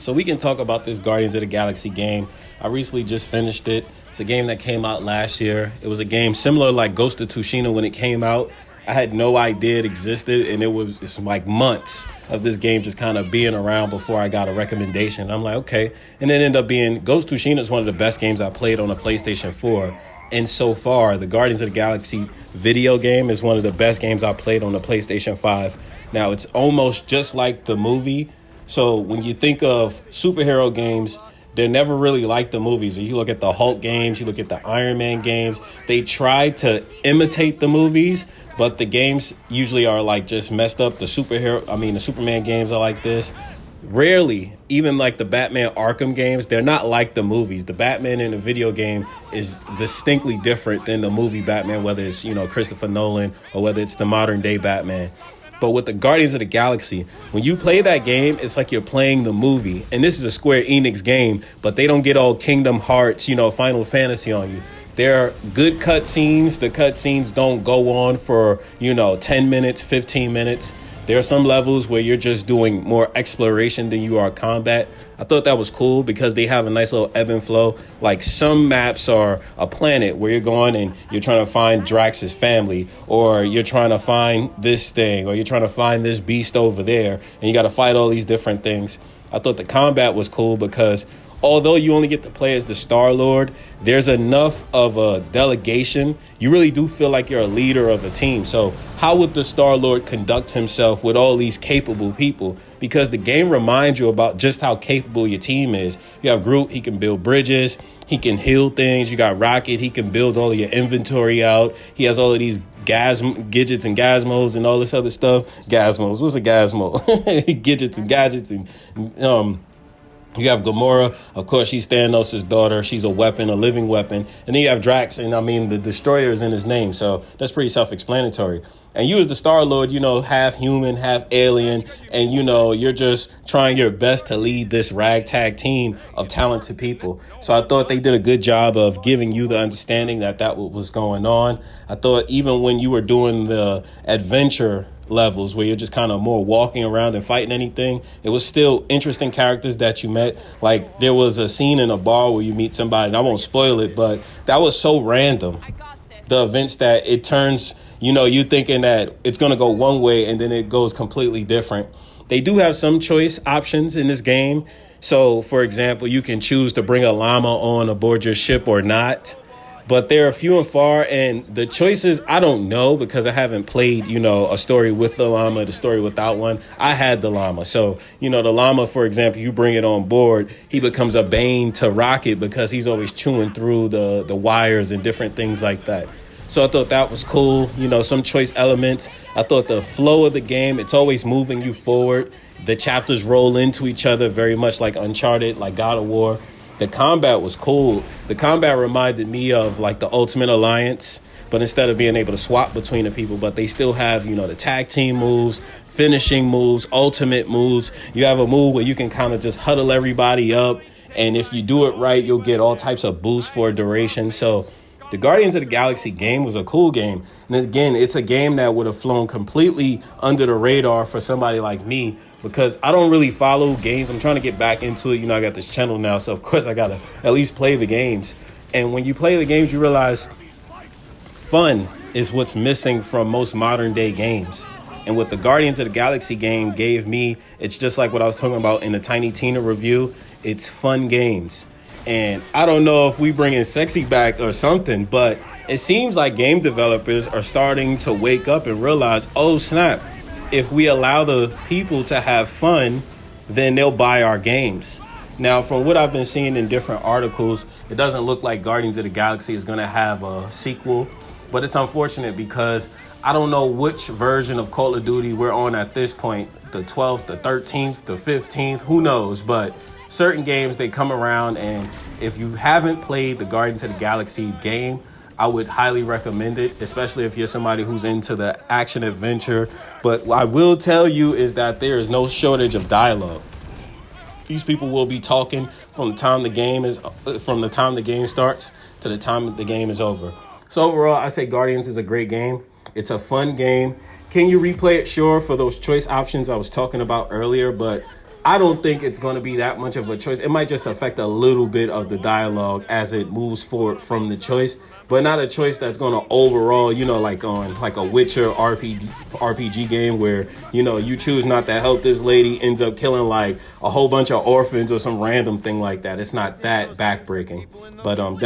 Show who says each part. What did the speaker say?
Speaker 1: So we can talk about this Guardians of the Galaxy game. I recently just finished it. It's a game that came out last year. It was a game similar like Ghost of Tsushima when it came out. I had no idea it existed, and it's like months of this game just kind of being around before I got a recommendation. I'm like, okay. And it ended up being Ghost of Tsushima is one of the best games I played on a PlayStation 4. And so far, the Guardians of the Galaxy video game is one of the best games I played on the PlayStation 5. Now, it's almost just like the movie. So when you think of superhero games, they're never really like the movies. You look at the Hulk games, you look at the Iron Man games, they try to imitate the movies, but the games usually are like just messed up. The Superman games are like this. Rarely, even like the Batman Arkham games, they're not like the movies. The Batman in a video game is distinctly different than the movie Batman, whether it's, Christopher Nolan or whether it's the modern day Batman. But with the Guardians of the Galaxy, when you play that game, it's like you're playing the movie. And this is a Square Enix game, but they don't get all Kingdom Hearts, Final Fantasy on you. There are good cutscenes. The cutscenes don't go on for, 10 minutes, 15 minutes. There are some levels where you're just doing more exploration than you are combat. I thought that was cool because they have a nice little ebb and flow. Like some maps are a planet where you're going and you're trying to find Drax's family, or you're trying to find this thing, or you're trying to find this beast over there, and you got to fight all these different things. I thought the combat was cool because although you only get to play as the Star-Lord, there's enough of a delegation. You really do feel like you're a leader of a team. So how would the Star-Lord conduct himself with all these capable people? Because the game reminds you about just how capable your team is. You have Groot, he can build bridges, he can heal things. You got Rocket, he can build all of your inventory out. He has all of these gadgets and gazmos and all this other stuff. Gazmos, what's a gazmo? Gadgets and gadgets and you have Gamora, of course, she's Thanos' daughter. She's a weapon, a living weapon. And then you have Drax, and the Destroyer is in his name. So that's pretty self-explanatory. And you as the Star-Lord, half human, half alien. And, you're just trying your best to lead this ragtag team of talented people. So I thought they did a good job of giving you the understanding that was going on. I thought even when you were doing the adventure levels where you're just kind of more walking around and fighting anything, it was still interesting characters that you met. Like there was a scene in a bar where you meet somebody, and I won't spoil it, but that was so random. The events that it turns, you thinking that it's going to go one way and then it goes completely different. They do have some choice options in this game. So for example, you can choose to bring a llama on aboard your ship or not. But they're few and far, and the choices, I don't know because I haven't played, a story with the llama, the story without one. I had the llama. So, the llama, for example, you bring it on board, he becomes a bane to Rocket because he's always chewing through the wires and different things like that. So I thought that was cool. Some choice elements. I thought the flow of the game, it's always moving you forward. The chapters roll into each other very much like Uncharted, like God of War. The combat was cool. The combat reminded me of like the Ultimate Alliance, but instead of being able to swap between the people, but they still have, the tag team moves, finishing moves, ultimate moves. You have a move where you can kind of just huddle everybody up. And if you do it right, you'll get all types of boosts for a duration. So the Guardians of the Galaxy game was a cool game. And again, it's a game that would have flown completely under the radar for somebody like me because I don't really follow games. I'm trying to get back into it. I got this channel now, so of course I got to at least play the games. And when you play the games, you realize fun is what's missing from most modern day games. And what the Guardians of the Galaxy game gave me, it's just like what I was talking about in the Tiny Tina review. It's fun games. And I don't know if we bring in sexy back or something, but it seems like game developers are starting to wake up and realize, oh, snap, if we allow the people to have fun, then they'll buy our games. Now, from what I've been seeing in different articles, it doesn't look like Guardians of the Galaxy is going to have a sequel, but it's unfortunate because I don't know which version of Call of Duty we're on at this point, the 12th, the 13th, the 15th, who knows, but certain games, they come around, and if you haven't played the Guardians of the Galaxy game, I would highly recommend it, especially if you're somebody who's into the action adventure. But what I will tell you is that there is no shortage of dialogue. These people will be talking from the time the game starts to the time the game is over. So overall, I say Guardians is a great game. It's a fun game. Can you replay it? Sure, for those choice options I was talking about earlier, but I don't think it's going to be that much of a choice. It might just affect a little bit of the dialogue as it moves forward from the choice, but not a choice that's going to overall, like on like a Witcher RPG game where, you choose not to help this lady, ends up killing like a whole bunch of orphans or some random thing like that. It's not that backbreaking, but definitely